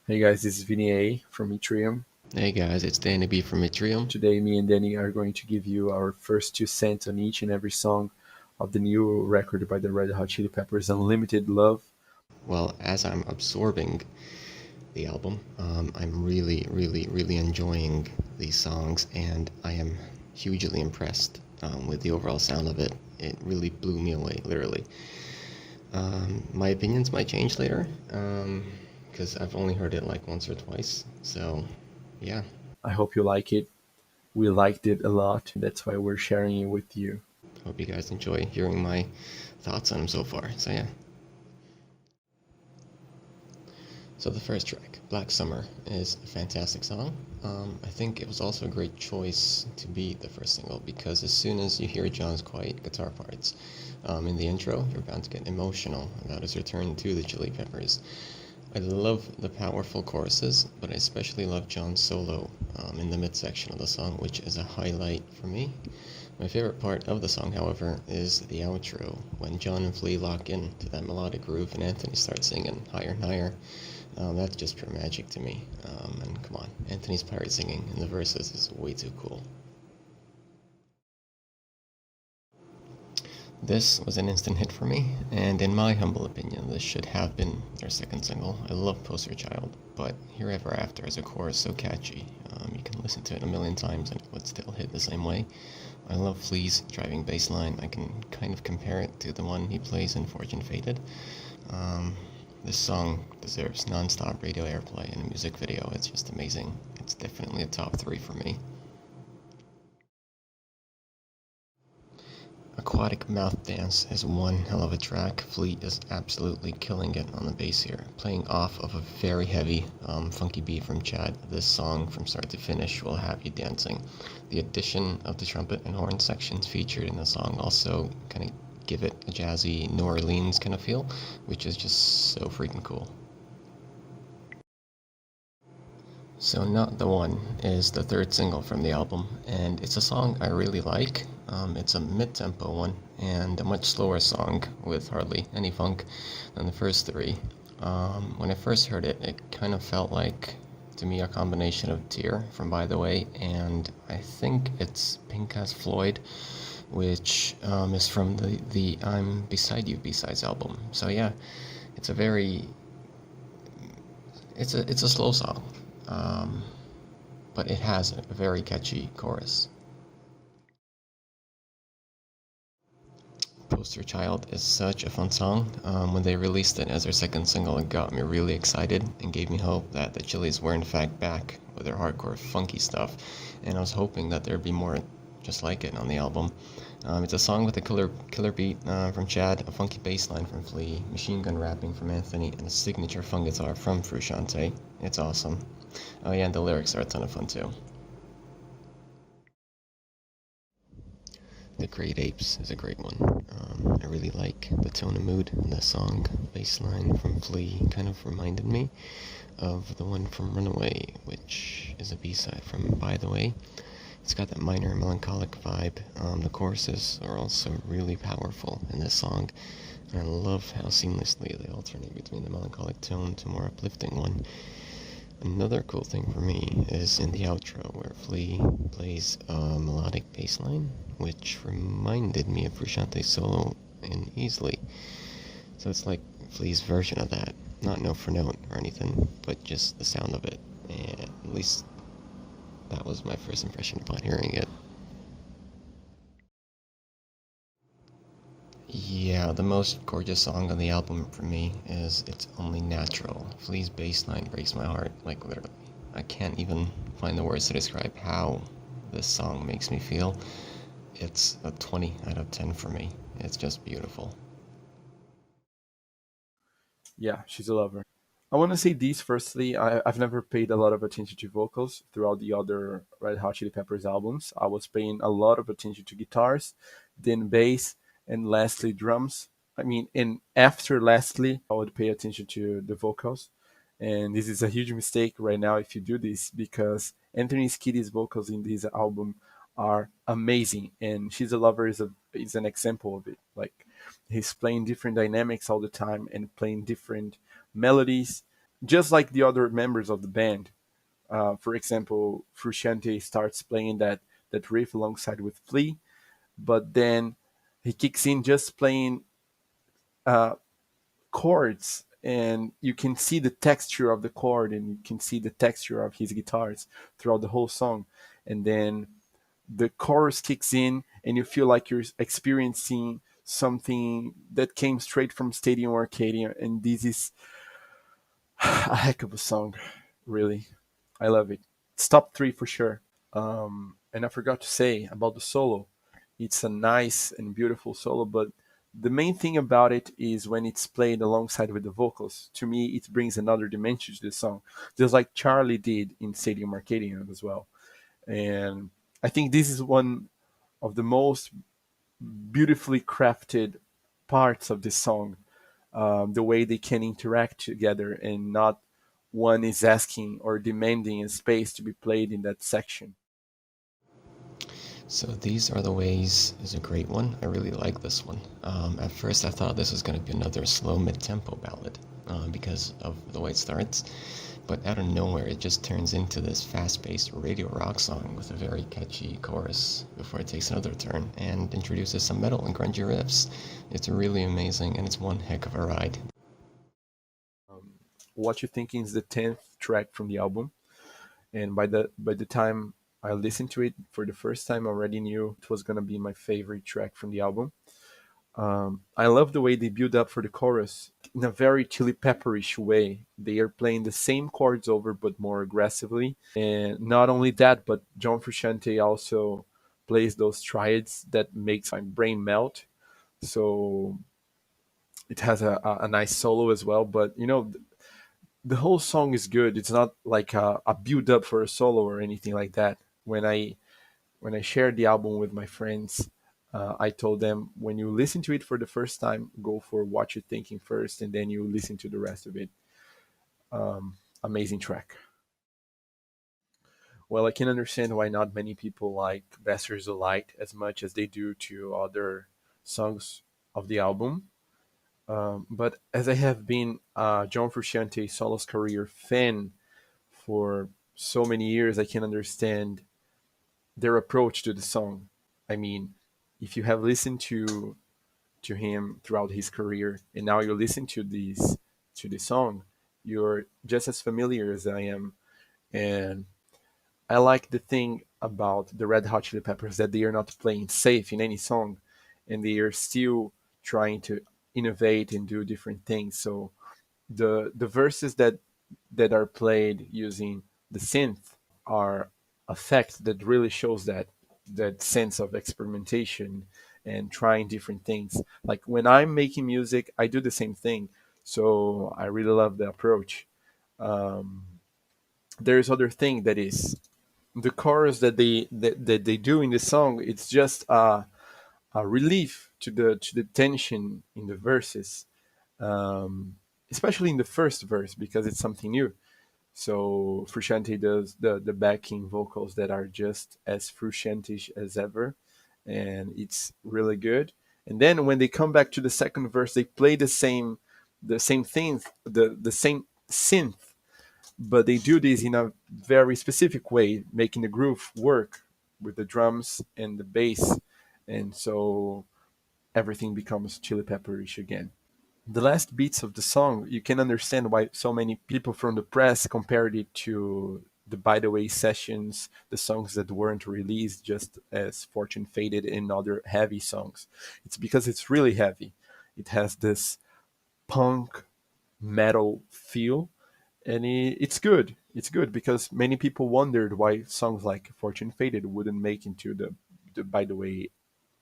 Hey guys, this is Vinny A from Yttrium. Hey guys, it's Danny B from Yttrium. Today, me and Danny are going to give you our first 2 cents on each and every song of the new record by the Red Hot Chili Peppers, Unlimited Love. Well, as I'm absorbing the album, I'm really enjoying these songs, and I am hugely impressed with the overall sound of it. It really blew me away, literally. My opinions might change later, because I've only heard it like once or twice. So, yeah, I hope you like it. We liked it a lot. That's why we're sharing it with you. hope you guys enjoy hearing my thoughts on them so far. So, yeah. So the first track, Black Summer, is a fantastic song. I think it was also a great choice to be the first single because as soon as you hear John's quiet guitar parts in the intro, you're bound to get emotional about his return to the Chili Peppers. I love the powerful choruses, but I especially love John's solo in the midsection of the song, which is a highlight for me. My favorite part of the song, however, is the outro, when John and Flea lock in to that melodic groove and Anthony starts singing higher and higher. That's just pure magic to me. And come on, Anthony's pirate singing in the verses is way too cool. This was an instant hit for me, and in my humble opinion, this should have been their second single. I love Poster Child, but Here Ever After is a chorus so catchy. You can listen to it a million times and it would still hit the same way. I love Flea's driving bass line. I can kind of compare it to the one he plays in Fortune Faded. This song deserves non-stop radio airplay in a music video. It's just amazing. It's definitely a top 3 for me. Aquatic Mouth Dance is one hell of a track. Fleet is absolutely killing it on the bass here, playing off of a very heavy, funky beat from Chad. This song, from start to finish, will have you dancing. The addition of the trumpet and horn sections featured in the song also kind of give it a jazzy New Orleans kind of feel, which is just so freaking cool. So Not the One is the third single from the album, and it's a song I really like. It's a mid-tempo one, and a much slower song with hardly any funk than the first three. When I first heard it, it kind of felt like, to me, a combination of Tear from By the Way, and I think it's Pink as Floyd, which is from the I'm Beside You B-sides album. So yeah, it's a very it's a slow song, um, but it has a very catchy chorus. Poster Child is such a fun song. When they released it as their second single, it got me really excited and gave me hope that the Chili's were in fact back with their hardcore funky stuff, and I was hoping that there'd be more just like it on the album. It's a song with a killer beat from Chad, a funky bass line from Flea, machine gun rapping from Anthony, and a signature funk guitar from Frusciante. It's awesome. Oh yeah, and the lyrics are a ton of fun too. The Great Apes is a great one. I really like the tone and mood of the song. Bass line from Flea kind of reminded me of the one from Runaway, which is a B-side from By the Way. It's got that minor melancholic vibe. The choruses are also really powerful in this song. And I love how seamlessly they alternate between the melancholic tone to more uplifting one. Another cool thing for me is in the outro where Flea plays a melodic bass line, which reminded me of Frusciante's solo in Easily. So it's like Flea's version of that. Not note for note or anything, but just the sound of it. And at least that was my first impression upon hearing it. Yeah, the most gorgeous song on the album for me is It's Only Natural. Flea's bass line breaks my heart, like literally. I can't even find the words to describe how this song makes me feel. It's a 20 out of 10 for me. It's just beautiful. Yeah, she's a lover. I want to say this firstly. I've never paid a lot of attention to vocals throughout the other Red Hot Chili Peppers albums. I was paying a lot of attention to guitars, then bass, and lastly drums. I mean, and after lastly, I would pay attention to the vocals. And this is a huge mistake right now if you do this because Anthony Skiddy's vocals in this album are amazing, and She's a Lover is an example of it. Like he's playing different dynamics all the time and playing different melodies just like the other members of the band. For example, Frusciante starts playing that riff alongside with Flea, but then he kicks in just playing uh, chords, and you can see the texture of the chord, and you can see the texture of his guitars throughout the whole song. And then the chorus kicks in, and you feel like you're experiencing something that came straight from Stadium Arcadia. And this is a heck of a song, really. I love it. It's top three for sure. And I forgot to say about the solo. It's a nice and beautiful solo, but the main thing about it is when it's played alongside with the vocals. To me, it brings another dimension to the song, just like Charlie did in Stadium Arcadian as well. And I think this is one of the most beautifully crafted parts of this song. The way they can interact together, and not one is asking or demanding a space to be played in that section. So These Are the Ways is a great one. I really like this one. At first I thought this was going to be another slow mid-tempo ballad because of the way it starts, but out of nowhere it just turns into this fast-paced radio rock song with a very catchy chorus before it takes another turn and introduces some metal and grungy riffs. It's really amazing, and it's one heck of a ride. What You Thinking is the 10th track from the album, and by the time I listened to it for the first time, I already knew it was gonna be my favorite track from the album. I love the way they build up for the chorus in a very chili pepperish way. They are playing the same chords over, but more aggressively. And not only that, but John Frusciante also plays those triads that makes my brain melt. So it has a nice solo as well. But the whole song is good. It's not like a build up for a solo or anything like that. When I shared the album with my friends, I told them, when you listen to it for the first time, go for What You're Thinking first, and then you listen to the rest of it. Amazing track. Well, I can understand why not many people like Bastards of Light as much as they do to other songs of the album. But as I have been John Frusciante solo's career fan for so many years, I can understand their approach to the song. I mean, if you have listened to him throughout his career, and now you listen to this song, you're just as familiar as I am. And I like the thing about the Red Hot Chili Peppers, that they are not playing safe in any song, and they are still trying to innovate and do different things. So the verses that are played using the synth are a fact that really shows that sense of experimentation and trying different things. Like when I'm making music, I do the same thing. So I really love the approach. Um, there's other thing that is the chorus that they do in the song. It's just a relief to the tension in the verses, especially in the first verse, because it's something new. So Frusciante does the backing vocals that are just as Frusciante as ever, and it's really good. And then when they come back to the second verse, they play the same thing, the same synth, but they do this in a very specific way, making the groove work with the drums and the bass, and so everything becomes chili pepperish again. The last beats of the song, you can understand why so many people from the press compared it to the By the Way sessions, the songs that weren't released, just as Fortune Faded and other heavy songs. It's because it's really heavy. It has this punk metal feel, and it's good. It's good because many people wondered why songs like Fortune Faded wouldn't make into the By the Way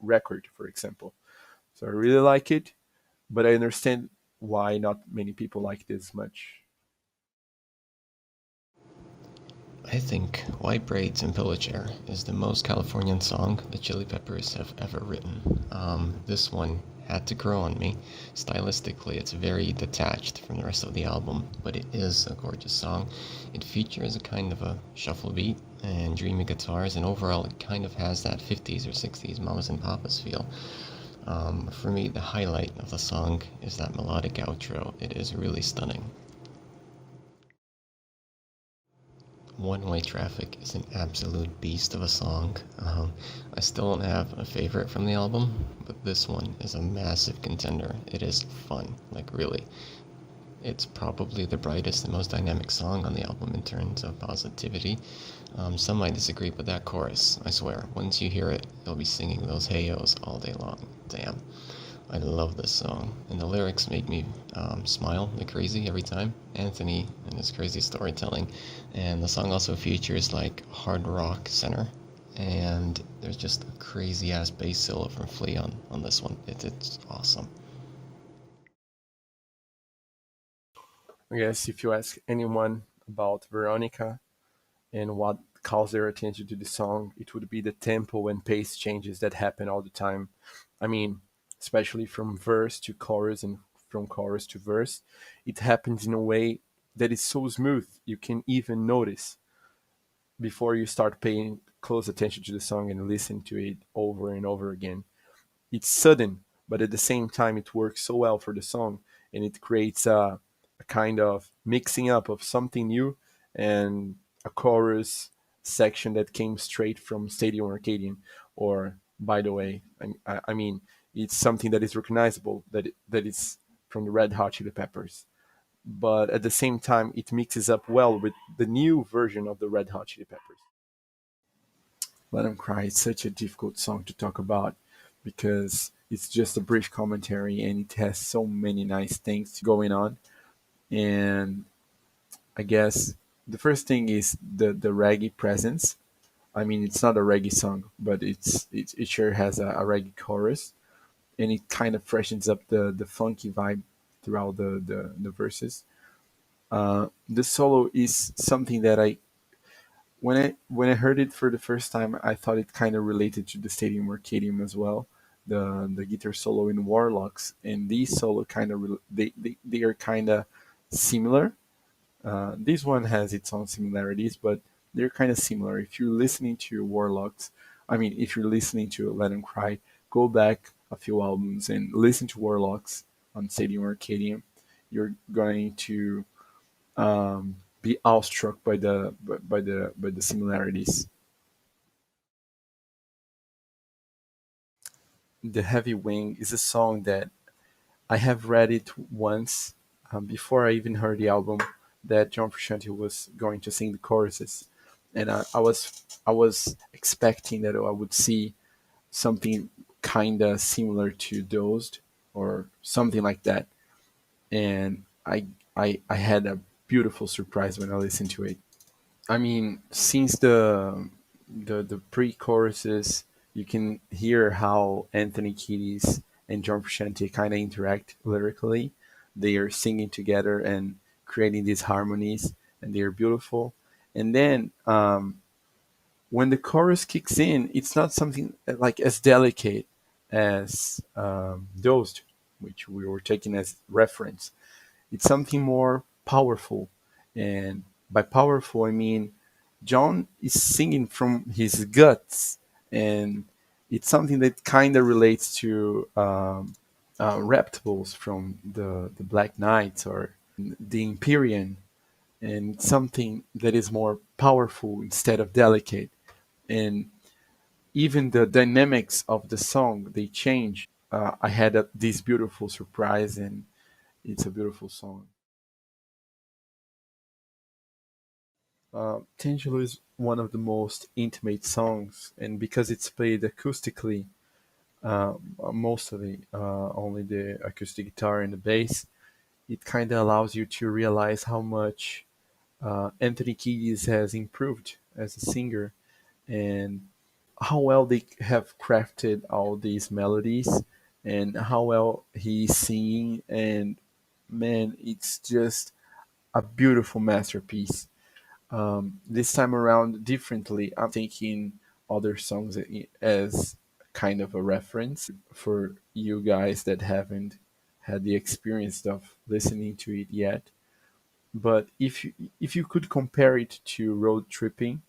record, for example. So I really like it, but I understand why not many people like this much. I think White Braids and Pillow Chair is the most Californian song the Chili Peppers have ever written. This one had to grow on me. Stylistically, it's very detached from the rest of the album, but it is a gorgeous song. It features a kind of a shuffle beat and dreamy guitars, and overall it kind of has that 50s or 60s Mamas and Papas feel. For me, the highlight of the song is that melodic outro. It is really stunning. One-Way Traffic is an absolute beast of a song. I still don't have a favorite from the album, but this one is a massive contender. It is fun, like really. It's probably the brightest and most dynamic song on the album in terms of positivity. Some might disagree, but that chorus, I swear, once you hear it, you'll be singing those hey-yos all day long. Damn. I love this song, and the lyrics make me smile like crazy every time. Anthony and his crazy storytelling, and the song also features like hard rock center, and there's just a crazy ass bass solo from Flea on this one. It's awesome. I guess if you ask anyone about Veronica and what calls their attention to the song, it would be the tempo and pace changes that happen all the time. I mean, especially from verse to chorus and from chorus to verse, it happens in a way that is so smooth you can even notice before you start paying close attention to the song and listen to it over and over again. It's sudden, but at the same time, it works so well for the song, and it creates a kind of mixing up of something new and a chorus section that came straight from Stadium Arcadian. Or, by the way, I mean, it's something that is recognizable that is from the Red Hot Chili Peppers. But at the same time, it mixes up well with the new version of the Red Hot Chili Peppers. Let 'Em Cry is such a difficult song to talk about because it's just a brief commentary and it has so many nice things going on. And I guess the first thing is the reggae presence. I mean, it's not a reggae song, but it sure has a reggae chorus, and it kind of freshens up the funky vibe throughout the verses. The solo is something that when I heard it for the first time, I thought it kind of related to the Stadium Arcadium as well. The guitar solo in Warlocks and these solo kind of they are kind of similar. This one has its own similarities, but they're kind of similar. If you're listening to Warlocks, I mean, if you're listening to Let 'Em Cry, go back a few albums and listen to Warlocks on Stadium Arcadium. You're going to be awestruck by the similarities. The Heavy Wing is a song that I have read it once before I even heard the album that John Frusciante was going to sing the choruses, and I was expecting that I would see something kind of similar to Dozed or something like that, and I had a beautiful surprise when I listened to it. I mean, since the pre-choruses, you can hear how Anthony Kiedis and John Frusciante kind of interact lyrically. They are singing together and creating these harmonies, and they are beautiful. And then when the chorus kicks in, it's not something like as delicate as Dosed, which we were taking as reference. It's something more powerful. And by powerful, I mean John is singing from his guts. And it's something that kind of relates to Reptiles from the Black Knights or the Empyrean, and something that is more powerful instead of delicate. And even the dynamics of the song, they change. I had this beautiful surprise, and it's a beautiful song. Tangelo is one of the most intimate songs, and because it's played acoustically, mostly only the acoustic guitar and the bass, it kind of allows you to realize how much Anthony Kiedis has improved as a singer and how well they have crafted all these melodies and how well he's singing. And man, it's just a beautiful masterpiece. This time around, differently, I'm taking other songs as kind of a reference for you guys that haven't had the experience of listening to it yet. But if you could compare it to road tripping,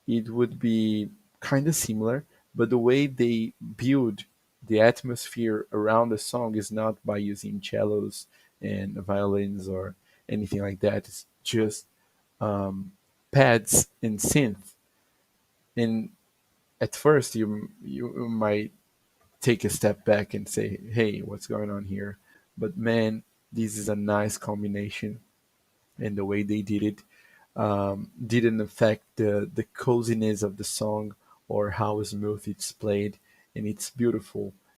it would be kind of similar. But the way they build the atmosphere around the song is not by using cellos and violins or anything like that. It's just pads and synth. And at first, you might take a step back and say, "Hey, what's going on here?" But man, this is a nice combination, and the way they did it didn't affect the coziness of the song or how smooth it's played, and it's beautiful.